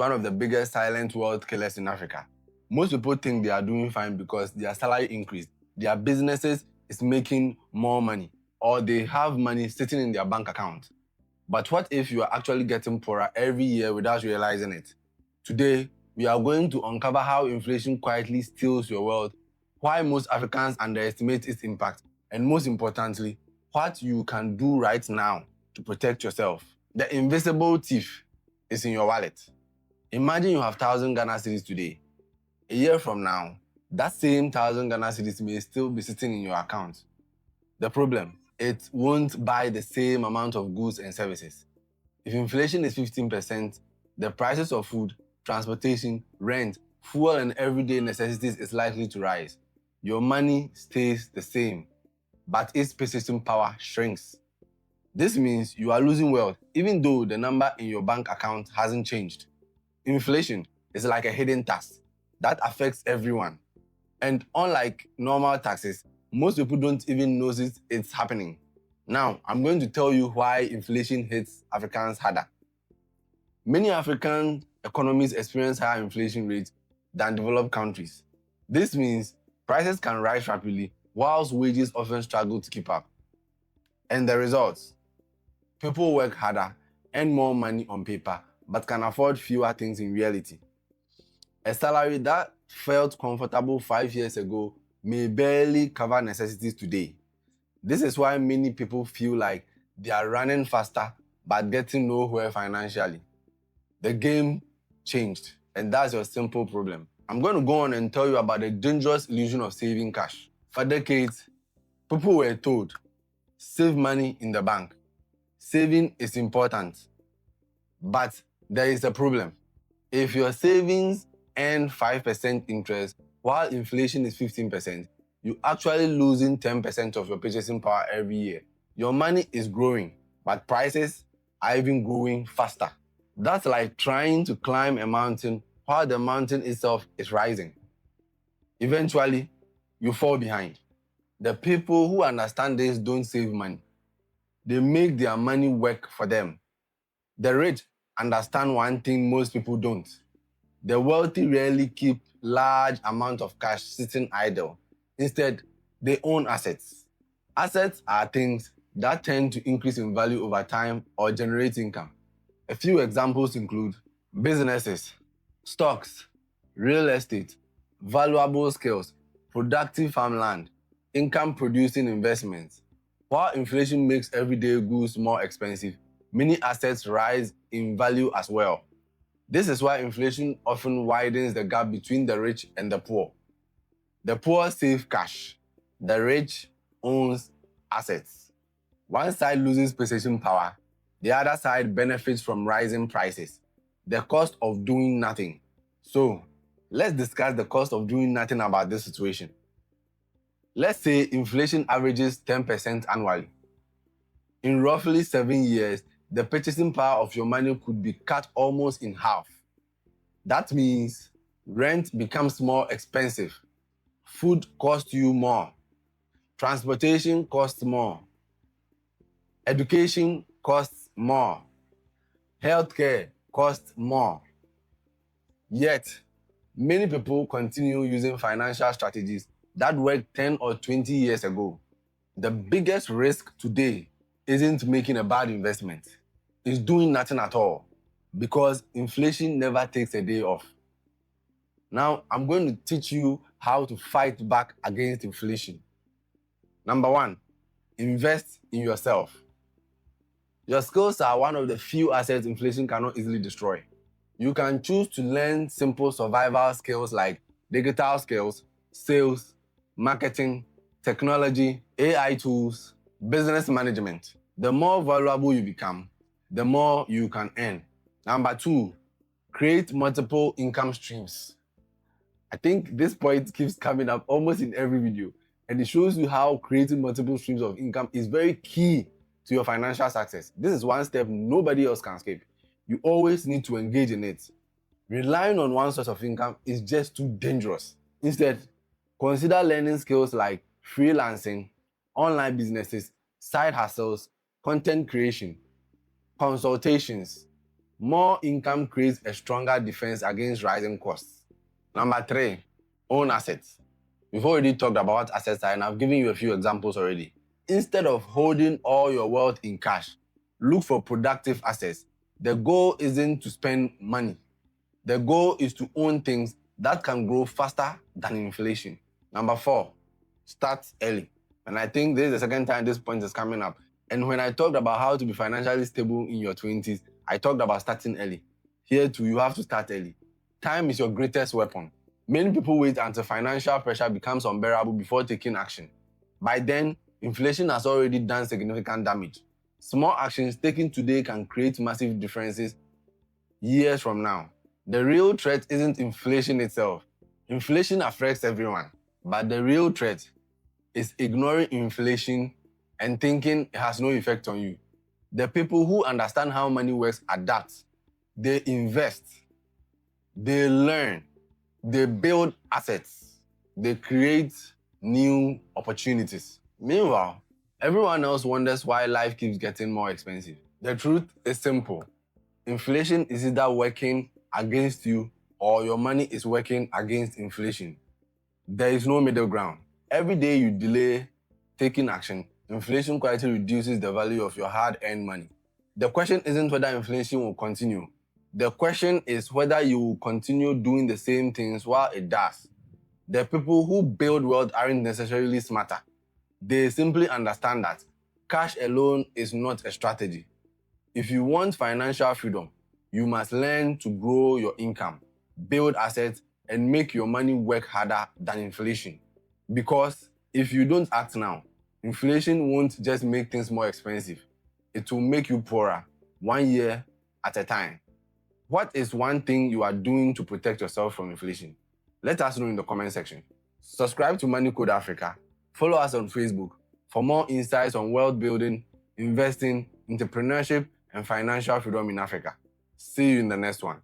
one of the biggest silent wealth killers in Africa. Most people think they are doing fine because their salary increased, their businesses is making more money, or they have money sitting in their bank account. But what if you are actually getting poorer every year without realizing it? Today, we are going to uncover how inflation quietly steals your wealth, why most Africans underestimate its impact, and most importantly, what you can do right now to protect yourself. The invisible thief is in your wallet. Imagine you have 1,000 Ghana cedis today. A year from now, that same 1,000 Ghana cedis may still be sitting in your account. The problem, it won't buy the same amount of goods and services. If inflation is 15%, the prices of food, transportation, rent, fuel and everyday necessities is likely to rise. Your money stays the same, but its purchasing power shrinks. This means you are losing wealth even though the number in your bank account hasn't changed. Inflation is like a hidden tax that affects everyone. And unlike normal taxes, most people don't even notice it's happening. Now, I'm going to tell you why inflation hits Africans harder. Many African economies experience higher inflation rates than developed countries. This means prices can rise rapidly whilst wages often struggle to keep up. And the results? People work harder, earn more money on paper, but can afford fewer things in reality. A salary that felt comfortable 5 years ago may barely cover necessities today. This is why many people feel like they are running faster but getting nowhere financially. The game changed, and that's your simple problem. I'm going to go on and tell you about the dangerous illusion of saving cash. For decades, people were told, save money in the bank. Saving is important. But there is a problem. If your savings earn 5% interest while inflation is 15%, you're actually losing 10% of your purchasing power every year. Your money is growing, but prices are even growing faster. That's like trying to climb a mountain while the mountain itself is rising. Eventually, you fall behind. The people who understand this don't save money. They make their money work for them. The rich understand one thing most people don't. The wealthy rarely keep large amounts of cash sitting idle. Instead, they own assets. Assets are things that tend to increase in value over time or generate income. A few examples include businesses, stocks, real estate, valuable skills, productive farmland, income-producing investments. While inflation makes everyday goods more expensive, many assets rise in value as well. This is why inflation often widens the gap between the rich and the poor. The poor save cash. The rich owns assets. One side loses purchasing power. The other side benefits from rising prices. The cost of doing nothing. So, let's discuss the cost of doing nothing about this situation. Let's say inflation averages 10% annually. In roughly 7 years, the purchasing power of your money could be cut almost in half. That means rent becomes more expensive. Food costs you more. Transportation costs more. Education costs more. Healthcare costs more. Yet, many people continue using financial strategies that worked 10 or 20 years ago. The biggest risk today isn't making a bad investment. It's doing nothing at all, because inflation never takes a day off. Now, I'm going to teach you how to fight back against inflation. Number 1, invest in yourself. Your skills are one of the few assets inflation cannot easily destroy. You can choose to learn simple survival skills like digital skills, sales, marketing, technology, AI tools, business management. The more valuable you become, the more you can earn. Number 2, create multiple income streams. I think this point keeps coming up almost in every video, and it shows you how creating multiple streams of income is very key to your financial success. This is one step nobody else can skip. You always need to engage in it. Relying on one source of income is just too dangerous. Instead, consider learning skills like freelancing, online businesses, side hustles, content creation, consultations, More income creates a stronger defense against rising costs. Number 3, own assets. We've already talked about what assets are, and I've given you a few examples already. Instead of holding all your wealth in cash, look for productive assets. The goal isn't to spend money. The goal is to own things that can grow faster than inflation. Number 4, start early. And I think this is the second time this point is coming up. And when I talked about how to be financially stable in your 20s, I talked about starting early. Here too, you have to start early. Time is your greatest weapon. Many people wait until financial pressure becomes unbearable before taking action. By then, inflation has already done significant damage. Small actions taken today can create massive differences years from now. The real threat isn't inflation itself. Inflation affects everyone, but the real threat is ignoring inflation and thinking it has no effect on you. The people who understand how money works adapt. They invest. They learn. They build assets. They create new opportunities. Meanwhile, everyone else wonders why life keeps getting more expensive. The truth is simple. Inflation is either working against you or your money is working against inflation. There is no middle ground. Every day you delay taking action, inflation quietly reduces the value of your hard-earned money. The question isn't whether inflation will continue. The question is whether you will continue doing the same things while it does. The people who build wealth aren't necessarily smarter. They simply understand that cash alone is not a strategy. If you want financial freedom, you must learn to grow your income, build assets, and make your money work harder than inflation. Because if you don't act now, inflation won't just make things more expensive. It will make you poorer, 1 year at a time. What is one thing you are doing to protect yourself from inflation? Let us know in the comment section. Subscribe to Money Code Africa. Follow us on Facebook for more insights on wealth building, investing, entrepreneurship, and financial freedom in Africa. See you in the next one.